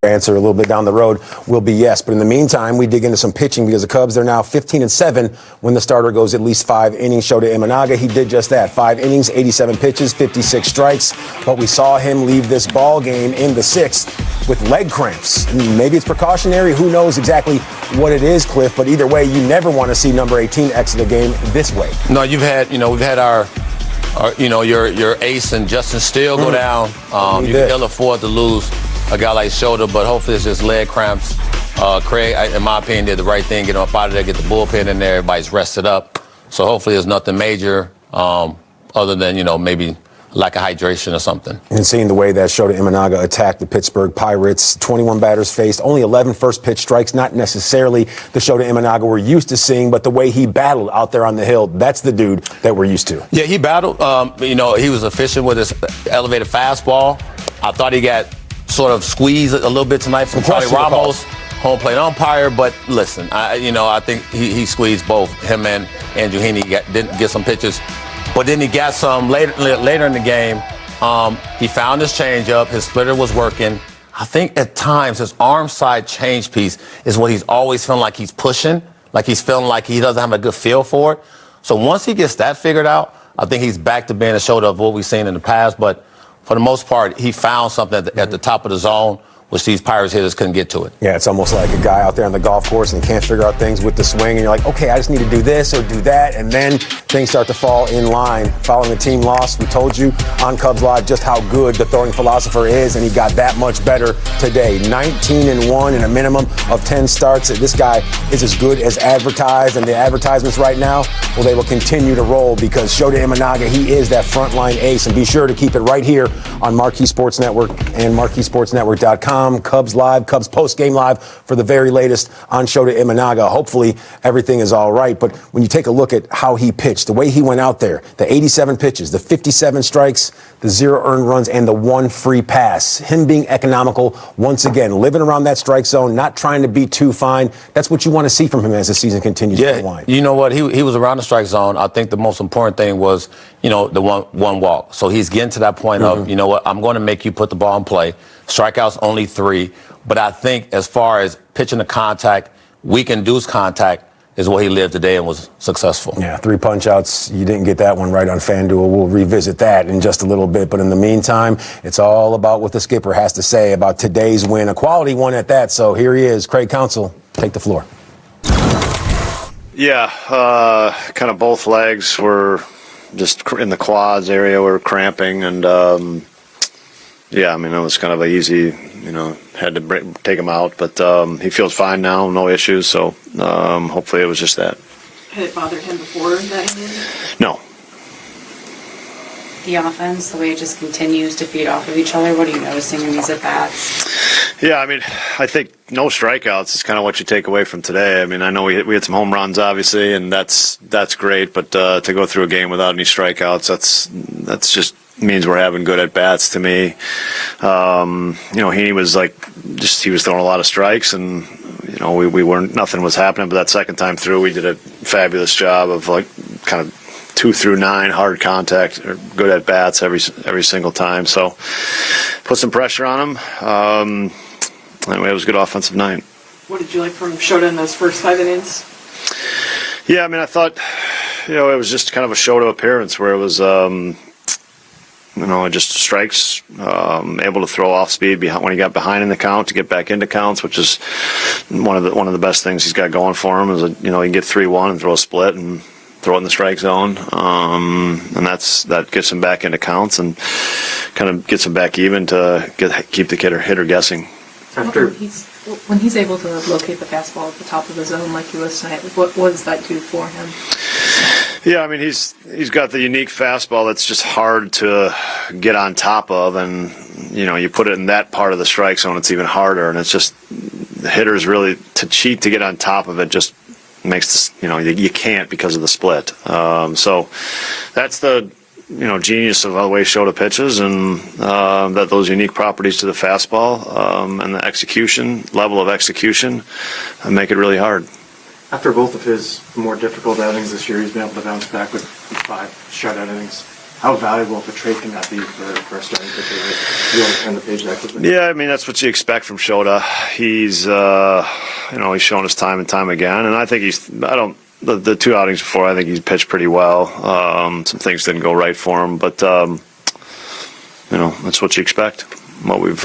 answer a little bit down the road will be yes. But in the meantime, we dig into some pitching because the Cubs, they're now 15-7 when the starter goes at least 5 innings. Shota Imanaga, he did just that. 5 innings, 87 pitches, 56 strikes. But we saw him leave this ball game in the 6th with leg cramps. Maybe it's precautionary. Who knows exactly what it is, Cliff? But either way, you never want to see number 18 exit the game this way. No, we've had our your ace and Justin Steele go down. You can ill afford to lose a guy like Shota, but hopefully it's just leg cramps. Craig, in my opinion, did the right thing, get him up out of there, get the bullpen in there, everybody's rested up. So hopefully there's nothing major other than, maybe lack of hydration or something. And seeing the way that Shota Imanaga attacked the Pittsburgh Pirates, 21 batters faced, only 11 first pitch strikes, not necessarily the Shota Imanaga we're used to seeing, but the way he battled out there on the hill, that's the dude that we're used to. Yeah, he battled. He was efficient with his elevated fastball. I thought he got sort of squeezed a little bit tonight from Charlie Ramos, home plate umpire. But listen, I think he squeezed both him and Andrew Heaney. Didn't get some pitches. But then he got some later in the game. He found his changeup. His splitter was working. I think at times his arm side change piece is what he's always feeling like he's pushing, like he's feeling like he doesn't have a good feel for it. So once he gets that figured out, I think he's back to being a shoulder of what we've seen in the past. But for the most part, he found something at the top of the zone, which these Pirates hitters couldn't get to it. Yeah, it's almost like a guy out there on the golf course and can't figure out things with the swing, and you're like, okay, I just need to do this or do that, and then things start to fall in line. Following the team loss, we told you on Cubs Live just how good the throwing philosopher is, and he got that much better today. 19-1 in a minimum of 10 starts. This guy is as good as advertised, and the advertisements right now, well, they will continue to roll because Shota Imanaga, he is that frontline ace, and be sure to keep it right here on Marquee Sports Network and MarqueeSportsNetwork.com. Cubs Live, Cubs Post-Game Live for the very latest on Shota Imanaga. Hopefully everything is all right. But when you take a look at how he pitched, the way he went out there, the 87 pitches, the 57 strikes, the 0 earned runs, and the 1 free pass, him being economical once again, living around that strike zone, not trying to be too fine. That's what you want to see from him as the season continues to unwind. You know what? He was around the strike zone. I think the most important thing was, the one walk. So he's getting to that point of, you know what, I'm going to make you put the ball in play. Strikeouts only 3. But I think as far as pitching to contact, weak induced contact is what he lived today and was successful. Yeah, 3 punch-outs. You didn't get that one right on FanDuel. We'll revisit that in just a little bit. But in the meantime, it's all about what the skipper has to say about today's win, a quality one at that. So here he is, Craig Counsell. Take the floor. Yeah, kind of both legs were just in the quads area were cramping, and it was kind of a easy, had to take him out, but he feels fine now, no issues, so hopefully it was just that. Had it bothered him before that injury? No. The offense, the way it just continues to feed off of each other, what are you noticing in these at-bats? Yeah, I think no strikeouts is kind of what you take away from today. I know we had some home runs, obviously, and that's great, but to go through a game without any strikeouts, that's just means we're having good at-bats to me. He was he was throwing a lot of strikes, and we weren't, nothing was happening, but that second time through we did a fabulous job of kind of 2 through 9 hard contact or good at bats every single time. So put some pressure on him. Anyway, it was a good offensive night. What did you like from Shota in those first 5 innings? Yeah, I thought it was just kind of a Shota appearance where it was just strikes, able to throw off speed when he got behind in the count to get back into counts, which is one of the best things he's got going for him. Is he can get 3-1 and throw a split and throw it in the strike zone, and that gets him back into counts and kind of gets him back even to keep the hitter guessing. When he's able to locate the fastball at the top of the zone like he was tonight, what does that do for him? Yeah, he's got the unique fastball that's just hard to get on top of, and you put it in that part of the strike zone, it's even harder, and it's just the hitters really to cheat to get on top of it just makes this, you can't because of the split. So that's the genius of the way Shota pitches, and that those unique properties to the fastball and the level of execution make it really hard. After both of his more difficult outings this year, he's been able to bounce back with 5 shutout innings. How valuable of a trait can that be for a starting pitcher? You want to turn the page that quickly? Yeah, I mean that's what you expect from Shota. He's he's shown us time and time again, and I think the two outings before, I think he's pitched pretty well. Some things didn't go right for him, but that's what you expect. What we're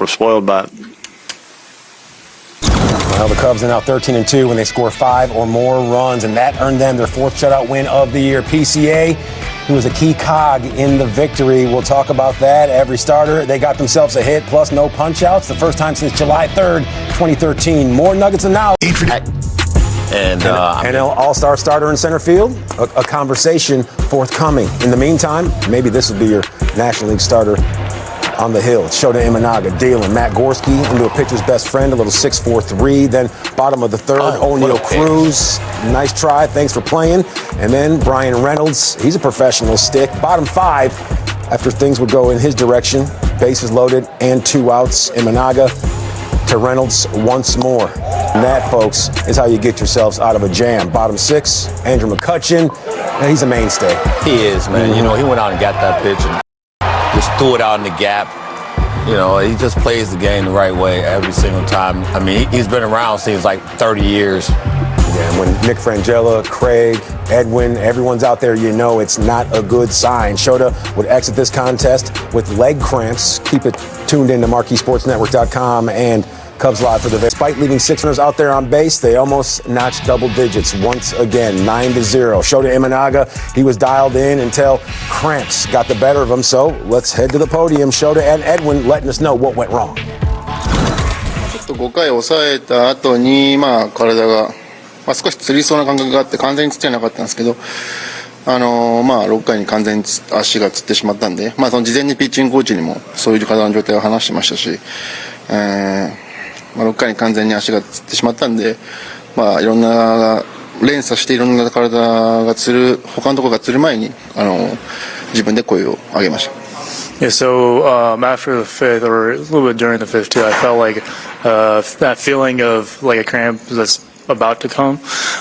spoiled by it. Well, the Cubs are now 13-2 when they score 5 or more runs, and that earned them their 4th shutout win of the year. PCA, who was a key cog in the victory. We'll talk about that. Every starter, they got themselves a hit, plus no punch-outs. The first time since July 3rd, 2013. More Nuggets than now. And an all-star starter in center field. A conversation forthcoming. In the meantime, maybe this will be your National League starter on the hill. It's Shota Imanaga dealing Matt Gorski into a pitcher's best friend, a little 6-4-3. Then bottom of the third, O'Neal Cruz. Nice try. Thanks for playing. And then Brian Reynolds. He's a professional stick. Bottom 5, after things would go in his direction. Bases loaded and 2 outs. Imanaga to Reynolds once more. And that, folks, is how you get yourselves out of a jam. Bottom 6, Andrew McCutchen. He's a mainstay. He is, man. He went out and got that pitch and just threw it out in the gap. He just plays the game the right way every single time. I mean, he's been around seems like 30 years. Yeah, when Nick Frangella, Craig, Edwin, everyone's out there, it's not a good sign. Shota would exit this contest with leg cramps. Keep it tuned in to MarqueeSportsNetwork.com and Cubs Live for the despite leaving 6 runners out there on base, they almost notched double digits once again, 9-0. Shota Imanaga, he was dialed in until cramps got the better of him. So let's head to the podium. Shota and Edwin letting us know what went wrong. ちょっと5回抑えた後に、体が、少しつりそうな感覚があって完全につってなかったんですけど、6回に完全に足がつってしまったんで、その事前にピッチングコーチにもそういう体の状態を話してましたし、6回に完全に足がつってしまったんで、いろんな連鎖していろんな体がつる、他のところがつる前に自分で声を上げました。Yeah, so after the 5th, or a little bit during the 5th too, I felt like that feeling of like a cramp that's about to come.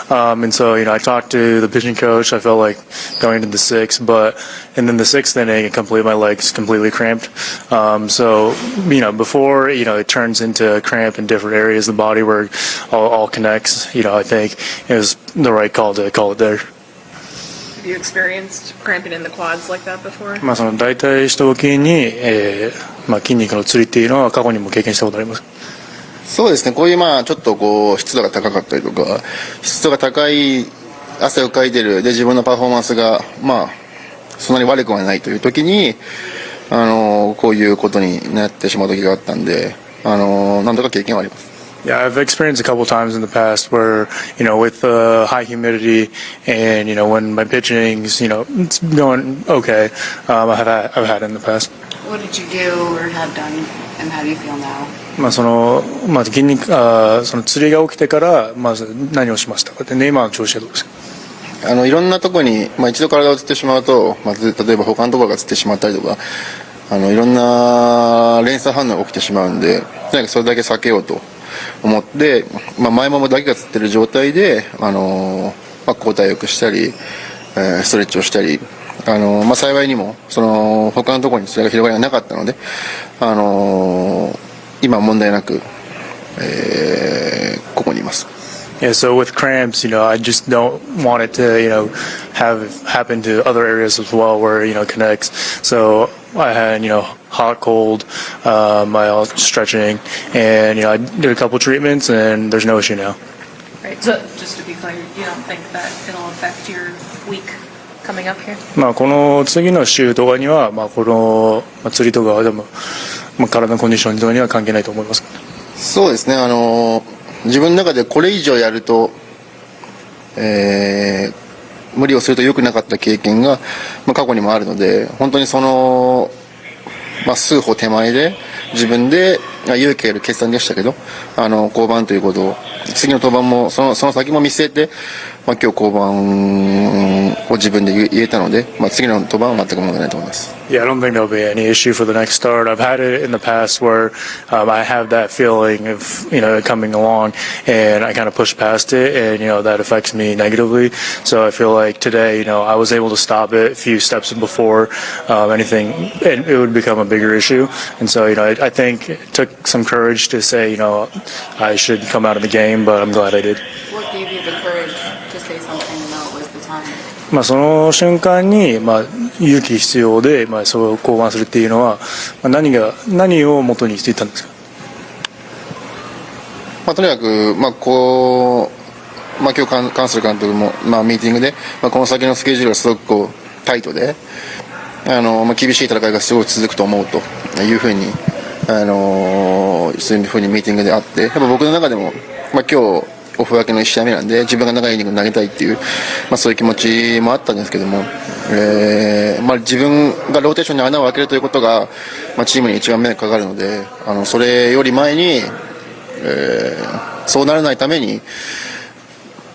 And so, I talked to the pitching coach. I felt like going into the 6th, and then the 6th inning, my legs completely cramped. So, before, it turns into a cramp in different areas of the body where it all connects, I think it was the right call to call it there. Have you experienced cramping in the quads like that before? その大腿四頭筋に、筋肉のつりっていうのは過去にも経験したことあります。そうですね、こういうちょっと湿度が高かったりとか、湿度が高い汗をかいてるで自分のパフォーマンスがそんなに悪くはないという時にこういうことになってしまう時があったんで、何度か経験はあります。Yeah, I've experienced a couple times in the past where, with high humidity and, when my pitching's, it's going okay, I've had it in the past. What did you do or have done, and how do you feel now? その筋肉その釣りが起きてからまず何をしましたかで、今の調子はどうですか？いろんなところに、一度体をつってしまうと、例えば他のところがつってしまったりとか、いろんな連鎖反応が起きてしまうんで、とにかくそれだけ避けようと思って、前ももだけがつってる状態で、交代よくしたり、ストレッチをしたり、幸いにもその他のところにそれが広がりがなかったので、今問題なく、ここにいます。Yeah, so with cramps, I just don't want it to, have happen to other areas as well where, it connects. So I had, hot, cold, my stretching, and, I did a couple treatments, and there's no issue now. Right, so just to be clear, you don't think that it'll affect your week coming up here? この次の週とかには、この、釣りとかでも、体のコンディションとかには関係ないと思います。そうですね、自分の中でこれ以上やると、無理をすると良くなかった経験が、過去にもあるので、本当にその、数歩手前で自分で勇気ある決断でしたけど、降板ということを、次の登板もその先も見据えて、今日降板を自分で言えたので、次の登板は全く問題ないと思います。Yeah, I don't think there'll be any issue for the next start. I've had it in the past where I have that feeling of, coming along, and I kind of push past it, and, that affects me negatively. So I feel like today, I was able to stop it a few steps before anything, and it would become a bigger issue. And so, I think it took some courage to say, I should come out of the game, but I'm glad I did. What gave you the courage to say something now was the time? その瞬間に、勇気必要で、それを降板するっていうのは、何を元にしていたんですか？とにかく、今日カンセル監督も、ミーティングで、この先のスケジュールがすごくタイトで、厳しい戦いがすごく続くと思うというふうに、そういうふうにミーティングであって、やっぱ僕の中でも、今日オフ明けの1試合目なんで、自分が長いイニング投げたいっていう、そういう気持ちもあったんですけども、自分がローテーションに穴を開けるということが、チームに一番迷惑かかるので、それより前に、そうならないために、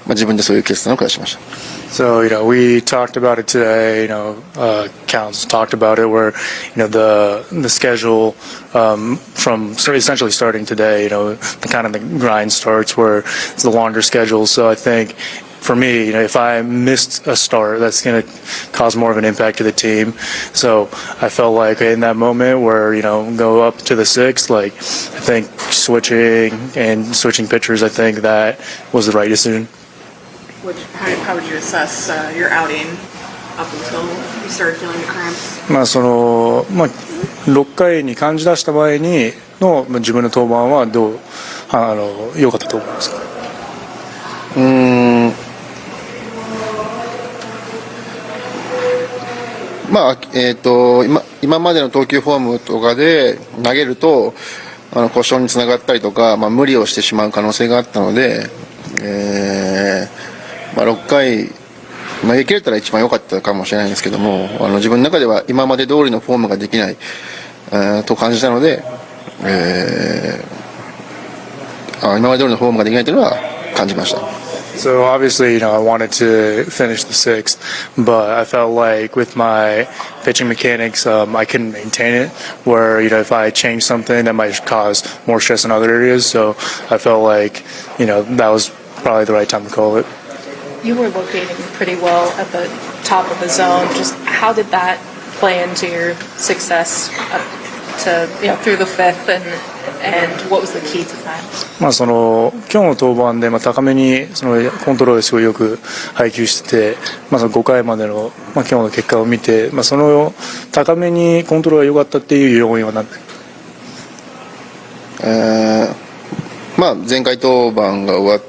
自分でそういう決断を下しました。So, we talked about it today, Counsell talked about it where, the schedule, from essentially starting today, the kind of the grind starts where it's the longer schedule. So I think for me, if I missed a start, that's going to cause more of an impact to the team. So I felt like in that moment where, go up to the 6th, I think switching pitchers, I think that was the right decision. How would you assess your outing up until you started feeling the cramps? 6回に感じ出した場合にの自分の登板は良かったと思いますか？今までの投球フォームとかで投げると故障につながったりとか、無理をしてしまう可能性があったので、6回投げ切れたら一番良かったかもしれないんですけども、自分の中では今まで通りのフォームができない、と感じたので、今まで通りのフォームができないというのは感じました。So obviously, I wanted to finish the 6th, but I felt like with my pitching mechanics, I couldn't maintain it. Where if I changed something, that might cause more stress in other areas. So I felt like that was probably the right time to call it. You were locating pretty well at the top of the zone. Just how did that play into your success up to through the 5th, and what was the key to that? 今日の登板で高めにコントロールすごいよく配球してて、その5回までの今日の結果を見て、その高めにコントロールが良かったっていう要因は何ですか？前回登板が終わっ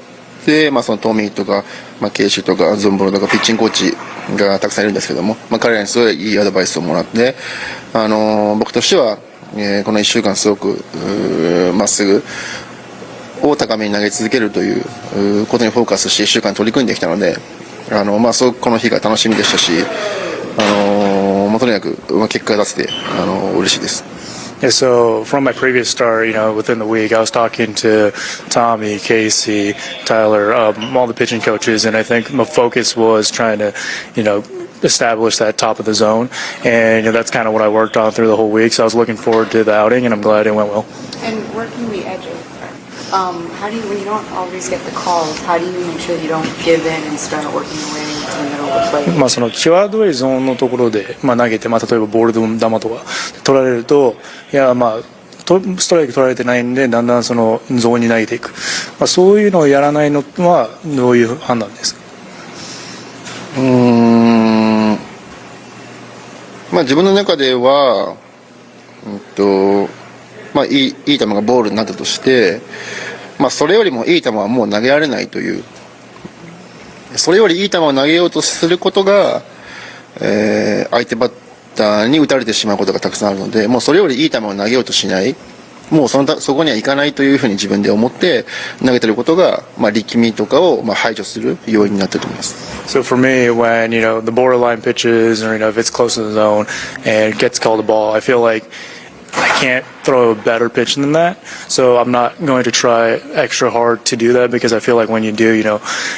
て、そのトミーとか、ケイシとかゾンボロとかピッチングコーチがたくさんいるんですけども、彼らにすごいいいアドバイスをもらって、僕としては、この1週間すごくまっすぐを高めに投げ続けるということにフォーカスして1週間取り組んできたので、すごくこの日が楽しみでしたし、とにかく結果が出せて嬉しいです。Yeah, so from my previous start, within the week, I was talking to Tommy, Casey, Tyler, all the pitching coaches, and I think my focus was trying to, establish that top of the zone, and that's kind of what I worked on through the whole week. So I was looking forward to the outing, and I'm glad it went well. And working the edges, how do you, when you don't always get the calls, how do you make sure you don't give in and start working your way into the middle of the plate? その際どいゾーンのところで、投げて、例えばボール球とか取られると、ストライク取られてないんで、だんだんそのゾーンに投げていく。そういうのをやらないのはどういう判断ですか？自分の中では、いい球がボールになったとして、それよりもいい球はもう投げられないという、それよりいい球を投げようとすることが、相手バッターに打たれてしまうことがたくさんあるので、もうそれよりいい球を投げようとしない、もうそこには行かないというふうに自分で思って投げてることが、力みとかを排除する要因になっていると思います。So for me, when the borderline pitches, or if it's close to the zone and it gets called a ball, I feel like I can't throw a better pitch than that. So I'm not going to try extra hard to do that because I feel like when you do,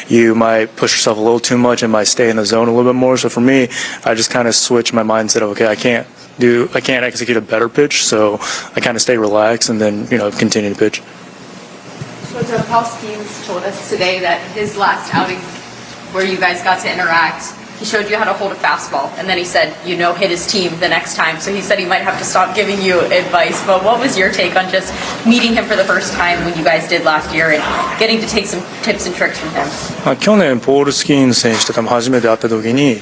you might push yourself a little too much and might stay in the zone a little bit more. So for me, I just kind of switch my mindset of, okay, I can't execute a better pitch, so I kind of stay relaxed and then, continue to pitch. So Paul Skeens told us today that his last outing where you guys got to interact, he showed you how to hold a fastball, and then he said, hit his team the next time. So he said he might have to stop giving you advice. But what was your take on just meeting him for the first time when you guys did last year and getting to take some tips and tricks from him? 去年ポール・スキーン選手と初めて会った時に、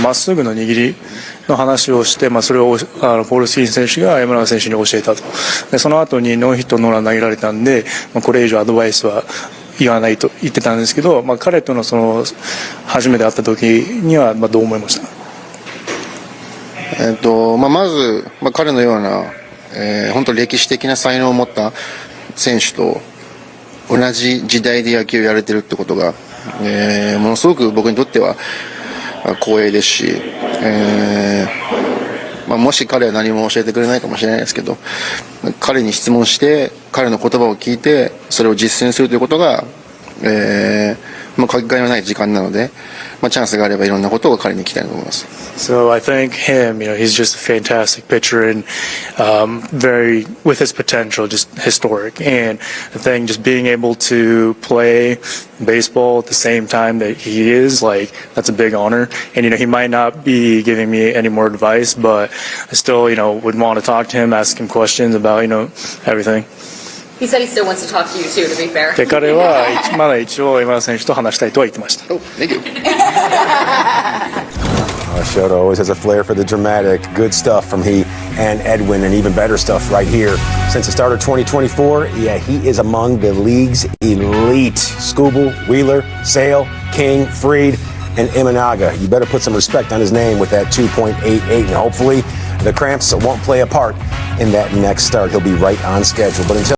まっすぐの握りの話をして、それをポール・スキーン選手が山永選手に教えたと。でその後にノーヒットノーラン投げられたんで、これ以上アドバイスは言わないと言ってたんですけど、彼との初めて会った時にはどう思いました？まず、彼のような、本当歴史的な才能を持った選手と同じ時代で野球をやれてるってことが、ものすごく僕にとっては光栄ですし、もし彼は何も教えてくれないかもしれないですけど、彼に質問して彼の言葉を聞いてそれを実践するということが、かけがえのない時間なので、チャンスがあればいろんなことを彼に聞きたいと思います。So I think him, he's just a fantastic pitcher and very, with his potential, just historic. And the thing, just being able to play baseball at the same time that he is, that's a big honor. And, he might not be giving me any more advice, but I still, would want to talk to him, ask him questions about, everything. He said he still wants to talk to you too, to be fair. で彼はまだ一応今田選手と話したいとは言ってました。Oh, thank you. Shoto always has a flair for the dramatic. Good stuff from he and Edwin, and even better stuff right here. Since the start of 2024, he is among the league's elite. Skubal, Wheeler, Sale, King, Fried, and Imanaga. You better put some respect on his name with that 2.88, and hopefully the cramps won't play a part in that next start. He'll be right on schedule. But until